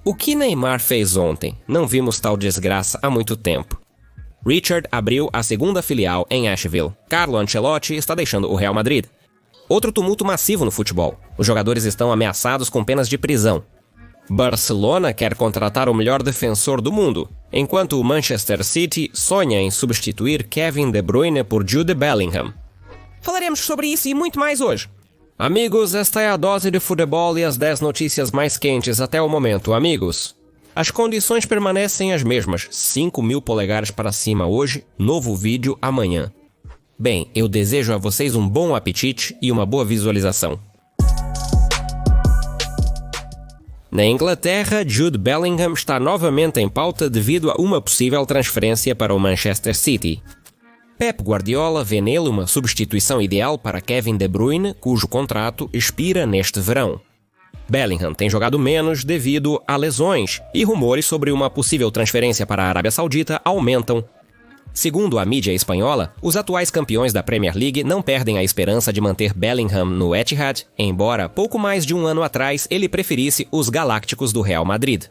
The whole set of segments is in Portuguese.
O que Neymar fez ontem? Não vimos tal desgraça há muito tempo. Richard abriu a segunda filial em Asheville. Carlo Ancelotti está deixando o Real Madrid. Outro tumulto massivo no futebol. Os jogadores estão ameaçados com penas de prisão. Barcelona quer contratar o melhor defensor do mundo, enquanto o Manchester City sonha em substituir Kevin De Bruyne por Jude Bellingham. Falaremos sobre isso e muito mais hoje. Amigos, esta é a dose de futebol e as 10 notícias mais quentes até o momento, amigos. As condições permanecem as mesmas, 5.000 polegares para cima hoje, novo vídeo amanhã. Bem, eu desejo a vocês um bom apetite e uma boa visualização. Na Inglaterra, Jude Bellingham está novamente em pauta devido a uma possível transferência para o Manchester City. Pep Guardiola vê nele uma substituição ideal para Kevin De Bruyne, cujo contrato expira neste verão. Bellingham tem jogado menos devido a lesões e rumores sobre uma possível transferência para a Arábia Saudita aumentam. Segundo a mídia espanhola, os atuais campeões da Premier League não perdem a esperança de manter Bellingham no Etihad, embora pouco mais de um ano atrás ele preferisse os Galácticos do Real Madrid.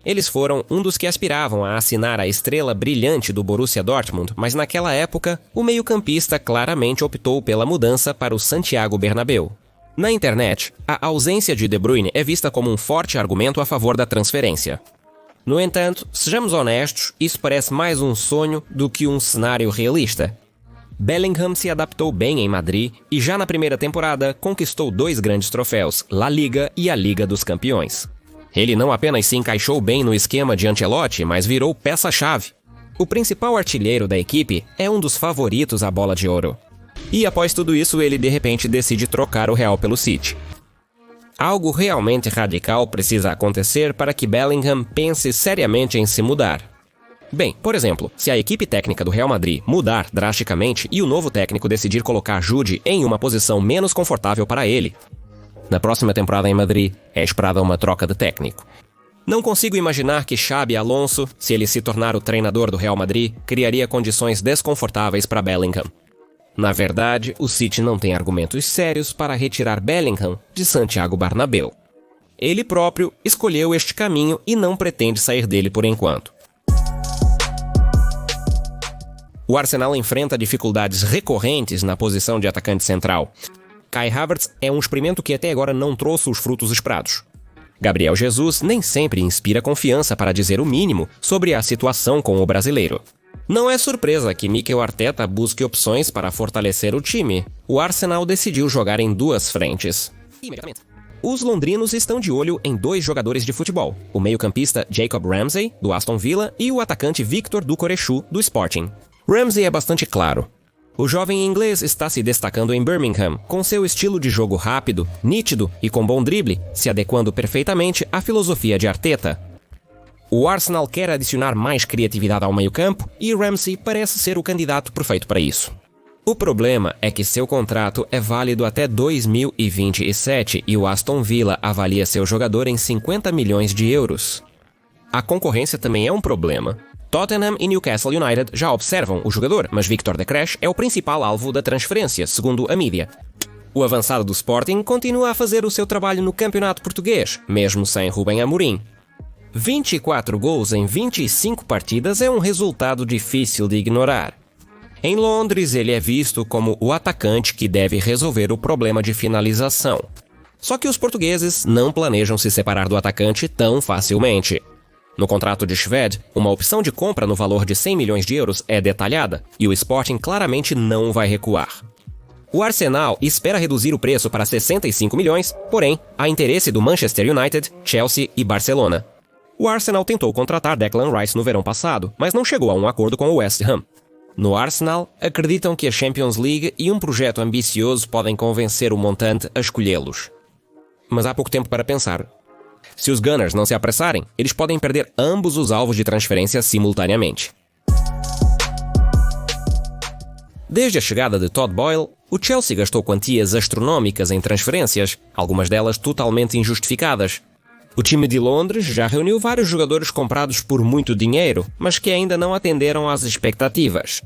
Eles foram um dos que aspiravam a assinar a estrela brilhante do Borussia Dortmund, mas naquela época, o meio-campista claramente optou pela mudança para o Santiago Bernabéu. Na internet, a ausência de De Bruyne é vista como um forte argumento a favor da transferência. No entanto, sejamos honestos, isso parece mais um sonho do que um cenário realista. Bellingham se adaptou bem em Madrid e já na primeira temporada conquistou 2 grandes troféus, La Liga e a Liga dos Campeões. Ele não apenas se encaixou bem no esquema de Ancelotti, mas virou peça-chave. O principal artilheiro da equipe é um dos favoritos à Bola de Ouro. E após tudo isso, ele de repente decide trocar o Real pelo City. Algo realmente radical precisa acontecer para que Bellingham pense seriamente em se mudar. Bem, por exemplo, se a equipe técnica do Real Madrid mudar drasticamente e o novo técnico decidir colocar Jude em uma posição menos confortável para ele. Na próxima temporada em Madrid, é esperada uma troca de técnico. Não consigo imaginar que Xabi Alonso, se ele se tornar o treinador do Real Madrid, criaria condições desconfortáveis para Bellingham. Na verdade, o City não tem argumentos sérios para retirar Bellingham de Santiago Bernabéu. Ele próprio escolheu este caminho e não pretende sair dele por enquanto. O Arsenal enfrenta dificuldades recorrentes na posição de atacante central. Kai Havertz é um experimento que até agora não trouxe os frutos esperados. Gabriel Jesus nem sempre inspira confiança, para dizer o mínimo, sobre a situação com o brasileiro. Não é surpresa que Mikel Arteta busque opções para fortalecer o time. O Arsenal decidiu jogar em 2 frentes. Os londrinos estão de olho em 2 jogadores de futebol, o meio-campista Jacob Ramsey, do Aston Villa, e o atacante Victor Ducourechou, do Sporting. Ramsey é bastante claro. O jovem inglês está se destacando em Birmingham, com seu estilo de jogo rápido, nítido e com bom drible, se adequando perfeitamente à filosofia de Arteta. O Arsenal quer adicionar mais criatividade ao meio-campo e Ramsey parece ser o candidato perfeito para isso. O problema é que seu contrato é válido até 2027 e o Aston Villa avalia seu jogador em 50 milhões de euros. A concorrência também é um problema. Tottenham e Newcastle United já observam o jogador, mas Victor de Crèche é o principal alvo da transferência, segundo a mídia. O avançado do Sporting continua a fazer o seu trabalho no campeonato português, mesmo sem Rubem Amorim. 24 gols em 25 partidas é um resultado difícil de ignorar. Em Londres, ele é visto como o atacante que deve resolver o problema de finalização. Só que os portugueses não planejam se separar do atacante tão facilmente. No contrato de Shved, uma opção de compra no valor de 100 milhões de euros é detalhada, e o Sporting claramente não vai recuar. O Arsenal espera reduzir o preço para 65 milhões, porém, há interesse do Manchester United, Chelsea e Barcelona. O Arsenal tentou contratar Declan Rice no verão passado, mas não chegou a um acordo com o West Ham. No Arsenal, acreditam que a Champions League e um projeto ambicioso podem convencer o montante a escolhê-los. Mas há pouco tempo para pensar. Se os Gunners não se apressarem, eles podem perder ambos os alvos de transferência simultaneamente. Desde a chegada de Todd Boyle, o Chelsea gastou quantias astronómicas em transferências, algumas delas totalmente injustificadas. O time de Londres já reuniu vários jogadores comprados por muito dinheiro, mas que ainda não atenderam às expectativas.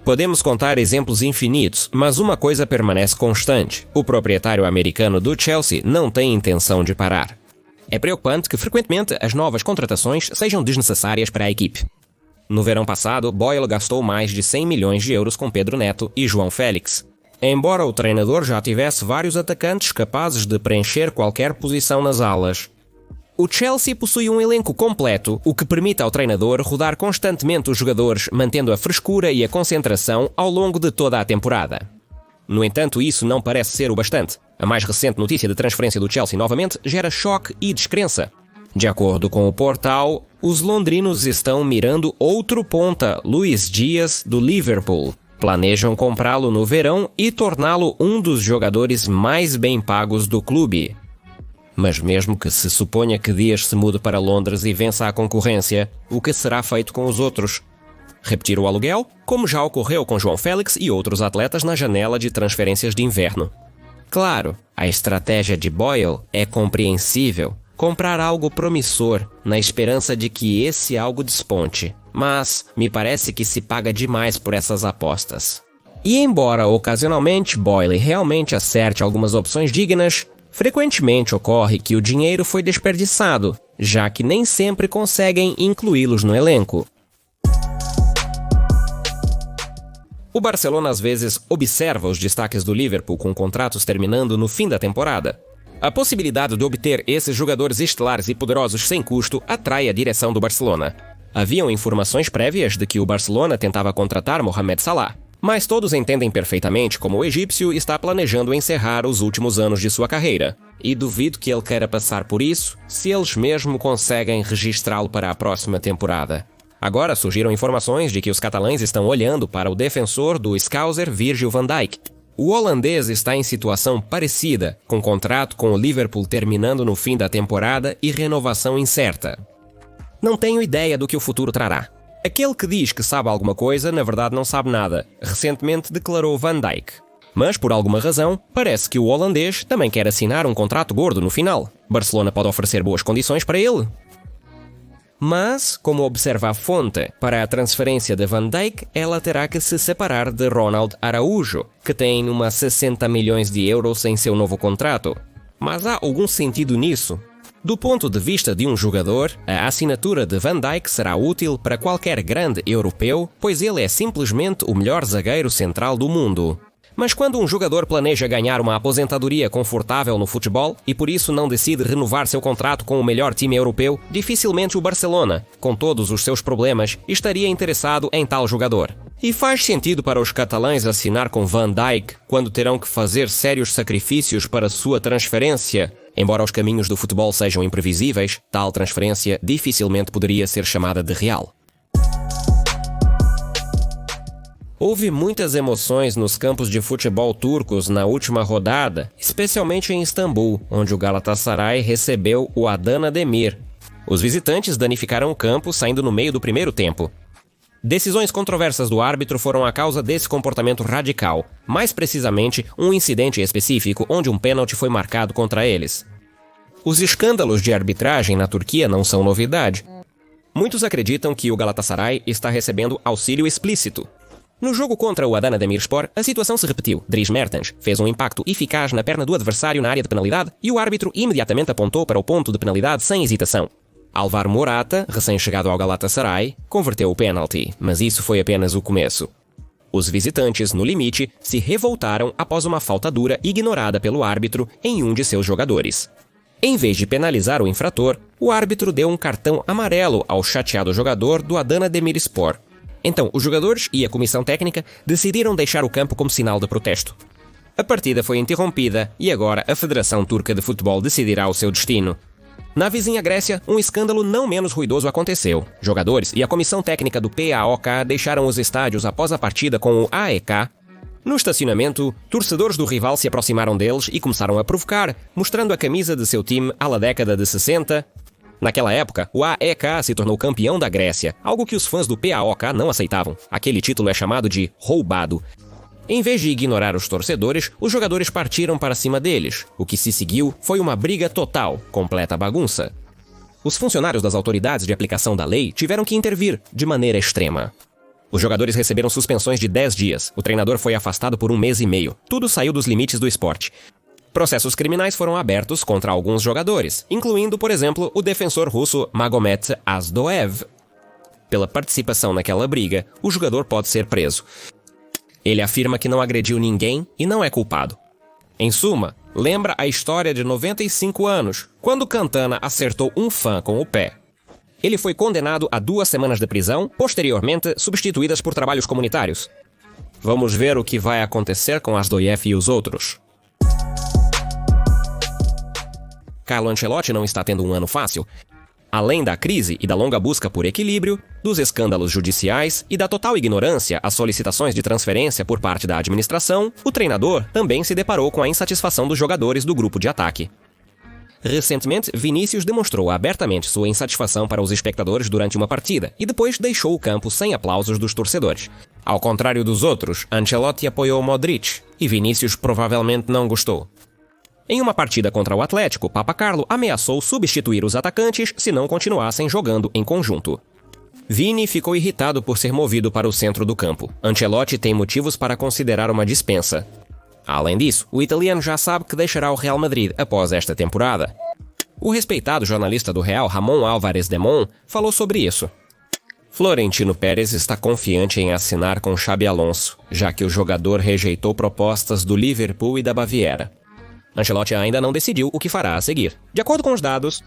Podemos contar exemplos infinitos, mas uma coisa permanece constante: o proprietário americano do Chelsea não tem intenção de parar. É preocupante que frequentemente as novas contratações sejam desnecessárias para a equipe. No verão passado, Boyle gastou mais de 100 milhões de euros com Pedro Neto e João Félix. Embora o treinador já tivesse vários atacantes capazes de preencher qualquer posição nas alas. O Chelsea possui um elenco completo, o que permite ao treinador rodar constantemente os jogadores, mantendo a frescura e a concentração ao longo de toda a temporada. No entanto, isso não parece ser o bastante. A mais recente notícia de transferência do Chelsea novamente gera choque e descrença. De acordo com o portal, os londrinos estão mirando outro ponta, Luís Dias, do Liverpool. Planejam comprá-lo no verão e torná-lo um dos jogadores mais bem pagos do clube. Mas mesmo que se suponha que Dias se mude para Londres e vença a concorrência, o que será feito com os outros? Repetir o aluguel, como já ocorreu com João Félix e outros atletas na janela de transferências de inverno. Claro, a estratégia de Boyle é compreensível. Comprar algo promissor, na esperança de que esse algo desponte. Mas me parece que se paga demais por essas apostas. E embora ocasionalmente Boyle realmente acerte algumas opções dignas, frequentemente ocorre que o dinheiro foi desperdiçado, já que nem sempre conseguem incluí-los no elenco. O Barcelona às vezes observa os destaques do Liverpool com contratos terminando no fim da temporada. A possibilidade de obter esses jogadores estelares e poderosos sem custo atrai a direção do Barcelona. Haviam informações prévias de que o Barcelona tentava contratar Mohamed Salah, mas todos entendem perfeitamente como o egípcio está planejando encerrar os últimos anos de sua carreira. E duvido que ele queira passar por isso, se eles mesmo conseguem registrá-lo para a próxima temporada. Agora surgiram informações de que os catalães estão olhando para o defensor do Scouser Virgil van Dijk. O holandês está em situação parecida, com contrato com o Liverpool terminando no fim da temporada e renovação incerta. Não tenho ideia do que o futuro trará. Aquele que diz que sabe alguma coisa, na verdade não sabe nada, recentemente declarou Van Dijk. Mas, por alguma razão, parece que o holandês também quer assinar um contrato gordo no final. Barcelona pode oferecer boas condições para ele. Mas, como observa a fonte, para a transferência de Van Dijk, ela terá que se separar de Ronald Araújo, que tem uma 60 milhões de euros em seu novo contrato. Mas há algum sentido nisso? Do ponto de vista de um jogador, a assinatura de Van Dijk será útil para qualquer grande europeu, pois ele é simplesmente o melhor zagueiro central do mundo. Mas quando um jogador planeja ganhar uma aposentadoria confortável no futebol e por isso não decide renovar seu contrato com o melhor time europeu, dificilmente o Barcelona, com todos os seus problemas, estaria interessado em tal jogador. E faz sentido para os catalães assinar com Van Dijk quando terão que fazer sérios sacrifícios para sua transferência? Embora os caminhos do futebol sejam imprevisíveis, tal transferência dificilmente poderia ser chamada de real. Houve muitas emoções nos campos de futebol turcos na última rodada, especialmente em Istambul, onde o Galatasaray recebeu o Adana Demir. Os visitantes danificaram o campo saindo no meio do primeiro tempo. Decisões controversas do árbitro foram a causa desse comportamento radical, mais precisamente um incidente específico onde um pênalti foi marcado contra eles. Os escândalos de arbitragem na Turquia não são novidade. Muitos acreditam que o Galatasaray está recebendo auxílio explícito. No jogo contra o Adana Demirspor, a situação se repetiu. Dries Mertens fez um impacto eficaz na perna do adversário na área de penalidade e o árbitro imediatamente apontou para o ponto de penalidade sem hesitação. Alvaro Morata, recém-chegado ao Galatasaray, converteu o pênalti, mas isso foi apenas o começo. Os visitantes, no limite, se revoltaram após uma falta dura ignorada pelo árbitro em um de seus jogadores. Em vez de penalizar o infrator, o árbitro deu um cartão amarelo ao chateado jogador do Adana Demirspor. Então, os jogadores e a comissão técnica decidiram deixar o campo como sinal de protesto. A partida foi interrompida e agora a Federação Turca de Futebol decidirá o seu destino. Na vizinha Grécia, um escândalo não menos ruidoso aconteceu. Jogadores e a comissão técnica do PAOK deixaram os estádios após a partida com o AEK. No estacionamento, torcedores do rival se aproximaram deles e começaram a provocar, mostrando a camisa de seu time à la década de 60. Naquela época, o AEK se tornou campeão da Grécia, algo que os fãs do PAOK não aceitavam. Aquele título é chamado de roubado. Em vez de ignorar os torcedores, os jogadores partiram para cima deles. O que se seguiu foi uma briga total, completa bagunça. Os funcionários das autoridades de aplicação da lei tiveram que intervir de maneira extrema. Os jogadores receberam suspensões de 10 dias. O treinador foi afastado por 1 mês e meio. Tudo saiu dos limites do esporte. Processos criminais foram abertos contra alguns jogadores, incluindo, por exemplo, o defensor russo Magomet Azdoev. Pela participação naquela briga, o jogador pode ser preso. Ele afirma que não agrediu ninguém e não é culpado. Em suma, lembra a história de 95 anos, quando Cantana acertou um fã com o pé. Ele foi condenado a 2 semanas de prisão, posteriormente substituídas por trabalhos comunitários. Vamos ver o que vai acontecer com Azdoev e os outros. Carlo Ancelotti não está tendo um ano fácil. Além da crise e da longa busca por equilíbrio, dos escândalos judiciais e da total ignorância às solicitações de transferência por parte da administração, o treinador também se deparou com a insatisfação dos jogadores do grupo de ataque. Recentemente, Vinícius demonstrou abertamente sua insatisfação para os espectadores durante uma partida e depois deixou o campo sem aplausos dos torcedores. Ao contrário dos outros, Ancelotti apoiou Modric e Vinícius provavelmente não gostou. Em uma partida contra o Atlético, Papacarlo ameaçou substituir os atacantes se não continuassem jogando em conjunto. Vini ficou irritado por ser movido para o centro do campo. Ancelotti tem motivos para considerar uma dispensa. Além disso, o italiano já sabe que deixará o Real Madrid após esta temporada. O respeitado jornalista do Real, Ramon Álvarez Demon, falou sobre isso. Florentino Pérez está confiante em assinar com Xabi Alonso, já que o jogador rejeitou propostas do Liverpool e da Baviera. Ancelotti ainda não decidiu o que fará a seguir. De acordo com os dados,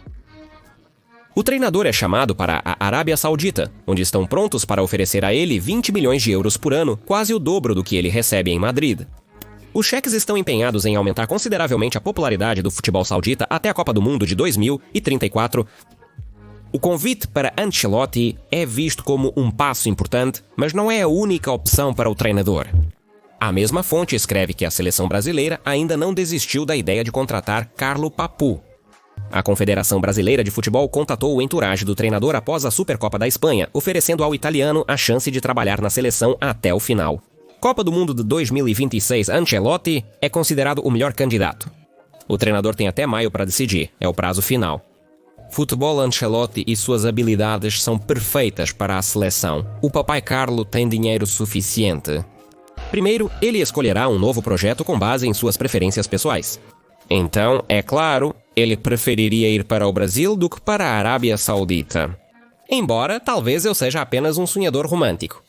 o treinador é chamado para a Arábia Saudita, onde estão prontos para oferecer a ele 20 milhões de euros por ano, quase o dobro do que ele recebe em Madrid. Os cheques estão empenhados em aumentar consideravelmente a popularidade do futebol saudita até a Copa do Mundo de 2034. O convite para Ancelotti é visto como um passo importante, mas não é a única opção para o treinador. A mesma fonte escreve que a seleção brasileira ainda não desistiu da ideia de contratar Carlo Papu. A Confederação Brasileira de Futebol contatou o entourage do treinador após a Supercopa da Espanha, oferecendo ao italiano a chance de trabalhar na seleção até o final. Copa do Mundo de 2026, Ancelotti é considerado o melhor candidato. O treinador tem até maio para decidir, é o prazo final. Futebol Ancelotti e suas habilidades são perfeitas para a seleção. O papai Carlo tem dinheiro suficiente. Primeiro, ele escolherá um novo projeto com base em suas preferências pessoais. Então, é claro, ele preferiria ir para o Brasil do que para a Arábia Saudita. Embora, talvez eu seja apenas um sonhador romântico.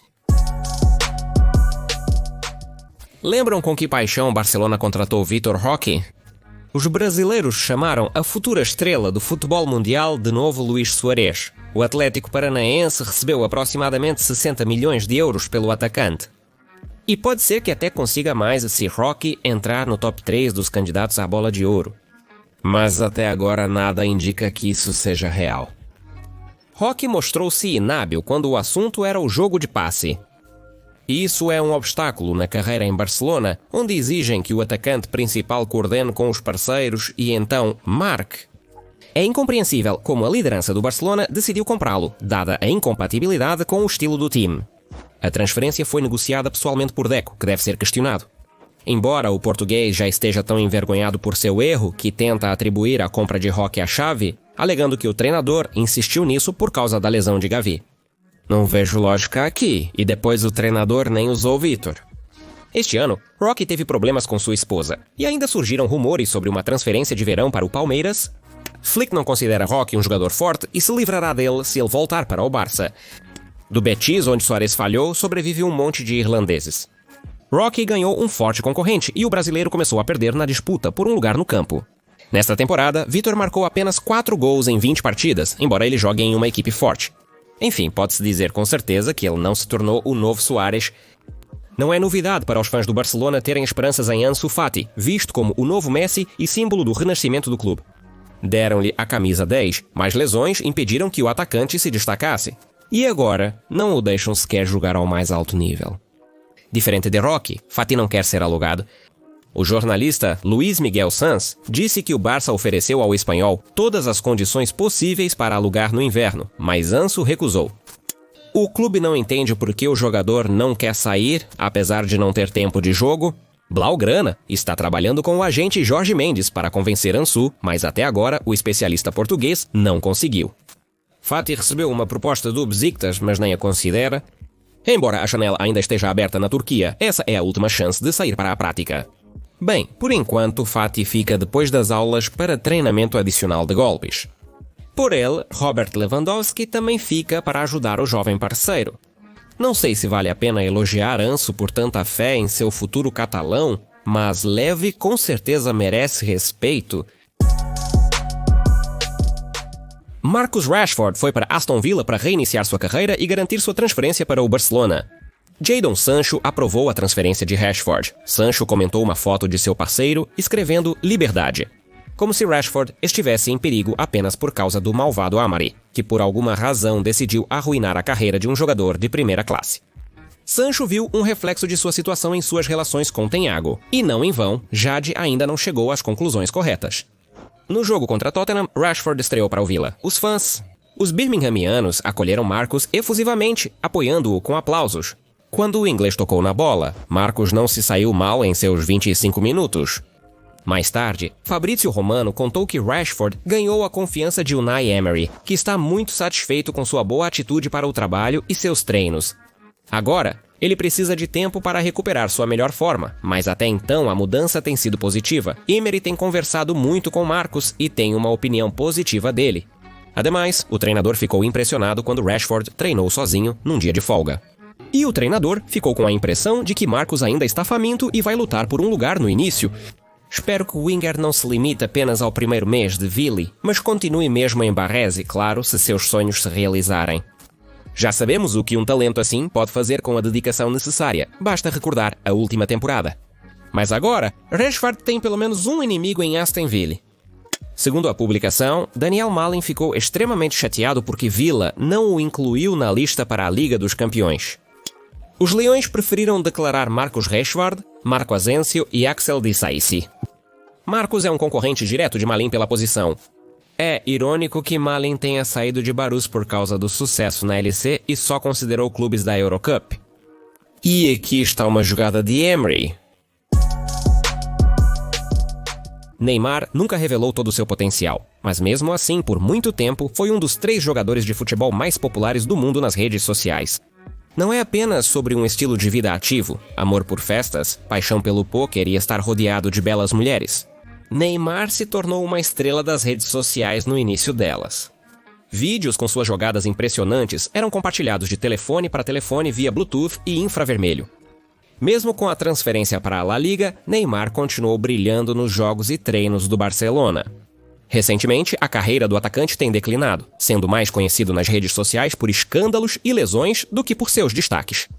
Lembram com que paixão Barcelona contratou Vitor Roque? Os brasileiros chamaram a futura estrela do futebol mundial de novo Luís Suárez. O Atlético Paranaense recebeu aproximadamente 60 milhões de euros pelo atacante. E pode ser que até consiga mais se Roque entrar no top 3 dos candidatos à bola de ouro. Mas até agora nada indica que isso seja real. Roque mostrou-se inábil quando o assunto era o jogo de passe. E isso é um obstáculo na carreira em Barcelona, onde exigem que o atacante principal coordene com os parceiros e então marque. É incompreensível como a liderança do Barcelona decidiu comprá-lo, dada a incompatibilidade com o estilo do time. A transferência foi negociada pessoalmente por Deco, que deve ser questionado. Embora o português já esteja tão envergonhado por seu erro que tenta atribuir a compra de Roque à Xavi, alegando que o treinador insistiu nisso por causa da lesão de Gavi. Não vejo lógica aqui, e depois o treinador nem usou Vitor. Este ano, Roque teve problemas com sua esposa, e ainda surgiram rumores sobre uma transferência de verão para o Palmeiras. Flick não considera Roque um jogador forte e se livrará dele se ele voltar para o Barça. Do Betis, onde Suárez falhou, sobrevive um monte de irlandeses. Roque ganhou um forte concorrente e o brasileiro começou a perder na disputa por um lugar no campo. Nesta temporada, Vitor marcou apenas 4 gols em 20 partidas, embora ele jogue em uma equipe forte. Enfim, pode-se dizer com certeza que ele não se tornou o novo Suárez. Não é novidade para os fãs do Barcelona terem esperanças em Ansu Fati, visto como o novo Messi e símbolo do renascimento do clube. Deram-lhe a camisa 10, mas lesões impediram que o atacante se destacasse. E agora, não o deixam sequer jogar ao mais alto nível. Diferente de Roque, Fati não quer ser alugado. O jornalista Luís Miguel Sanz disse que o Barça ofereceu ao espanhol todas as condições possíveis para alugar no inverno, mas Ansu recusou. O clube não entende por que o jogador não quer sair, apesar de não ter tempo de jogo. Blaugrana está trabalhando com o agente Jorge Mendes para convencer Ansu, mas até agora o especialista português não conseguiu. Fati recebeu uma proposta do Besiktas, mas nem a considera. Embora a janela ainda esteja aberta na Turquia, essa é a última chance de sair para a prática. Bem, por enquanto Fati fica depois das aulas para treinamento adicional de golpes. Por ele, Robert Lewandowski também fica para ajudar o jovem parceiro. Não sei se vale a pena elogiar Ansu por tanta fé em seu futuro catalão, mas Levi com certeza merece respeito. Marcus Rashford foi para Aston Villa para reiniciar sua carreira e garantir sua transferência para o Barcelona. Jadon Sancho aprovou a transferência de Rashford. Sancho comentou uma foto de seu parceiro, escrevendo liberdade. Como se Rashford estivesse em perigo apenas por causa do malvado Amari, que por alguma razão decidiu arruinar a carreira de um jogador de primeira classe. Sancho viu um reflexo de sua situação em suas relações com Thiago. E não em vão, Jade ainda não chegou às conclusões corretas. No jogo contra Tottenham, Rashford estreou para o Villa. Os birminghamianos acolheram Marcus efusivamente, apoiando-o com aplausos. Quando o inglês tocou na bola, Marcus não se saiu mal em seus 25 minutos. Mais tarde, Fabrizio Romano contou que Rashford ganhou a confiança de Unai Emery, que está muito satisfeito com sua boa atitude para o trabalho e seus treinos. Agora, ele precisa de tempo para recuperar sua melhor forma, mas até então a mudança tem sido positiva. Emery tem conversado muito com Marcus e tem uma opinião positiva dele. Ademais, o treinador ficou impressionado quando Rashford treinou sozinho num dia de folga. E o treinador ficou com a impressão de que Marcus ainda está faminto e vai lutar por um lugar no início. Espero que o Winger não se limite apenas ao primeiro mês de Vili, mas continue mesmo em Barresi, claro, se seus sonhos se realizarem. Já sabemos o que um talento assim pode fazer com a dedicação necessária, basta recordar a última temporada. Mas agora, Rashford tem pelo menos um inimigo em Aston Villa. Segundo a publicação, Daniel Malin ficou extremamente chateado porque Villa não o incluiu na lista para a Liga dos Campeões. Os Leões preferiram declarar Marcus Rashford, Marco Asensio e Axel Disasi. Marcus é um concorrente direto de Malin pela posição. É irônico que Malin tenha saído de Barus por causa do sucesso na LC e só considerou clubes da Eurocup. E aqui está uma jogada de Emery. Neymar nunca revelou todo o seu potencial, mas mesmo assim, por muito tempo, foi um dos 3 jogadores de futebol mais populares do mundo nas redes sociais. Não é apenas sobre um estilo de vida ativo, amor por festas, paixão pelo pôquer e estar rodeado de belas mulheres. Neymar se tornou uma estrela das redes sociais no início delas. Vídeos com suas jogadas impressionantes eram compartilhados de telefone para telefone via Bluetooth e infravermelho. Mesmo com a transferência para a La Liga, Neymar continuou brilhando nos jogos e treinos do Barcelona. Recentemente, a carreira do atacante tem declinado, sendo mais conhecido nas redes sociais por escândalos e lesões do que por seus destaques.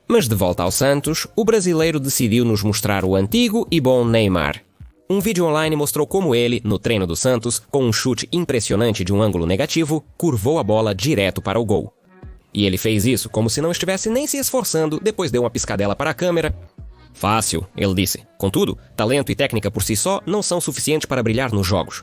Mas de volta ao Santos, o brasileiro decidiu nos mostrar o antigo e bom Neymar. Um vídeo online mostrou como ele, no treino do Santos, com um chute impressionante de um ângulo negativo, curvou a bola direto para o gol. E ele fez isso como se não estivesse nem se esforçando, depois deu uma piscadela para a câmera. Fácil, ele disse. Contudo, talento e técnica por si só não são suficientes para brilhar nos jogos.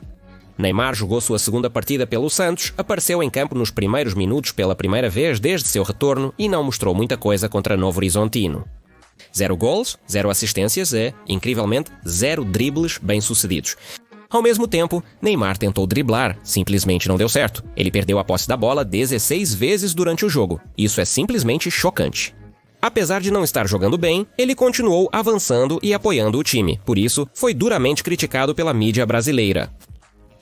Neymar jogou sua segunda partida pelo Santos, apareceu em campo nos primeiros minutos pela primeira vez desde seu retorno e não mostrou muita coisa contra Novo Horizontino. 0 gols, 0 assistências e, incrivelmente, 0 dribles bem-sucedidos. Ao mesmo tempo, Neymar tentou driblar, simplesmente não deu certo. Ele perdeu a posse da bola 16 vezes durante o jogo. Isso é simplesmente chocante. Apesar de não estar jogando bem, ele continuou avançando e apoiando o time. Por isso, foi duramente criticado pela mídia brasileira.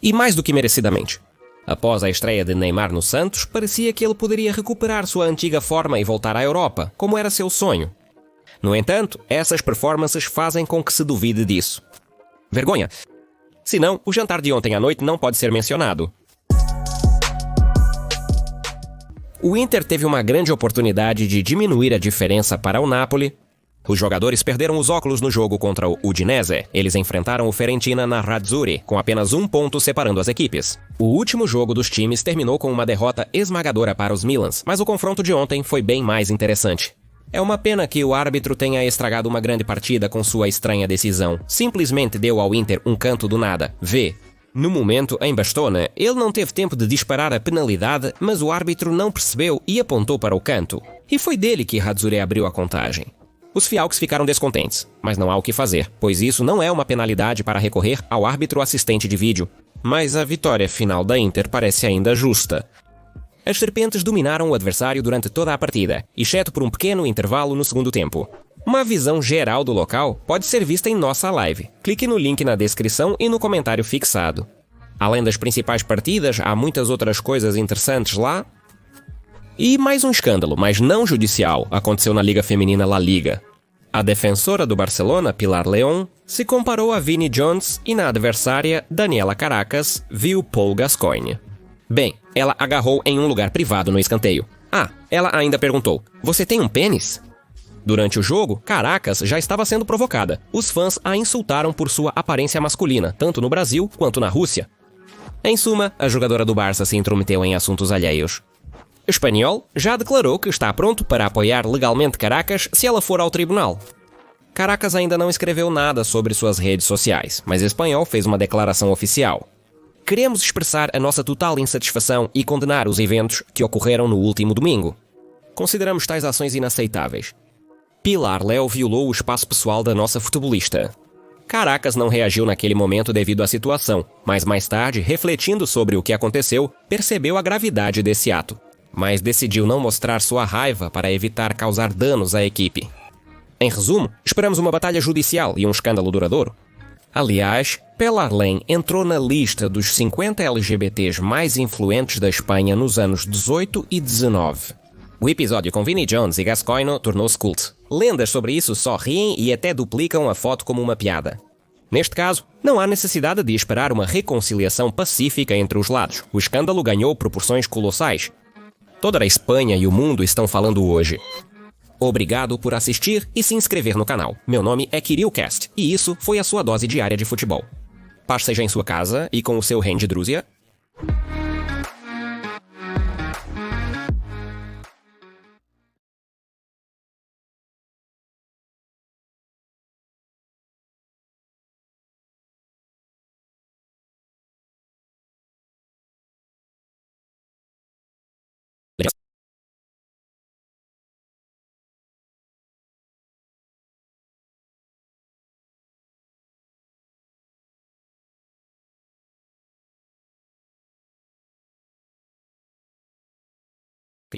E mais do que merecidamente. Após a estreia de Neymar no Santos, parecia que ele poderia recuperar sua antiga forma e voltar à Europa, como era seu sonho. No entanto, essas performances fazem com que se duvide disso. Vergonha! Senão, o jantar de ontem à noite não pode ser mencionado. O Inter teve uma grande oportunidade de diminuir a diferença para o Napoli. Os jogadores perderam os óculos no jogo contra o Udinese. Eles enfrentaram o Fiorentina na Nerazzurri, com apenas 1 ponto separando as equipes. O último jogo dos times terminou com uma derrota esmagadora para os Milans, mas o confronto de ontem foi bem mais interessante. É uma pena que o árbitro tenha estragado uma grande partida com sua estranha decisão. Simplesmente deu ao Inter um canto do nada. Vê. No momento, em Bastona, ele não teve tempo de disparar a penalidade, mas o árbitro não percebeu e apontou para o canto. E foi dele que Nerazzurri abriu a contagem. Os Fialques ficaram descontentes, mas não há o que fazer, pois isso não é uma penalidade para recorrer ao árbitro assistente de vídeo. Mas a vitória final da Inter parece ainda justa. As Serpentes dominaram o adversário durante toda a partida, exceto por um pequeno intervalo no segundo tempo. Uma visão geral do local pode ser vista em nossa live. Clique no link na descrição e no comentário fixado. Além das principais partidas, há muitas outras coisas interessantes lá. E mais um escândalo, mas não judicial, aconteceu na Liga Feminina La Liga. A defensora do Barcelona, Pilar León, se comparou a Vinnie Jones e na adversária, Daniela Caracas, viu Paul Gascoigne. Bem, ela agarrou em um lugar privado no escanteio. Ah, ela ainda perguntou, "Você tem um pênis?" Durante o jogo, Caracas já estava sendo provocada. Os fãs a insultaram por sua aparência masculina, tanto no Brasil quanto na Rússia. Em suma, a jogadora do Barça se intrometeu em assuntos alheios. O espanhol já declarou que está pronto para apoiar legalmente Caracas se ela for ao tribunal. Caracas ainda não escreveu nada sobre suas redes sociais, mas o espanhol fez uma declaração oficial. "Queremos expressar a nossa total insatisfação e condenar os eventos que ocorreram no último domingo. Consideramos tais ações inaceitáveis. Pilar León violou o espaço pessoal da nossa futebolista." Caracas não reagiu naquele momento devido à situação, mas mais tarde, refletindo sobre o que aconteceu, percebeu a gravidade desse ato. Mas decidiu não mostrar sua raiva para evitar causar danos à equipe. Em resumo, esperamos uma batalha judicial e um escândalo duradouro. Aliás, Pilar León entrou na lista dos 50 LGBTs mais influentes da Espanha nos anos 18 e 19. O episódio com Vinnie Jones e Gascoigne tornou-se culto. Lendas sobre isso só riem e até duplicam a foto como uma piada. Neste caso, não há necessidade de esperar uma reconciliação pacífica entre os lados. O escândalo ganhou proporções colossais. Toda a Espanha e o mundo estão falando hoje. Obrigado por assistir e se inscrever no canal. Meu nome é KirillCast e isso foi a sua dose diária de futebol. Paz seja em sua casa e com o seu Hand Drúzia.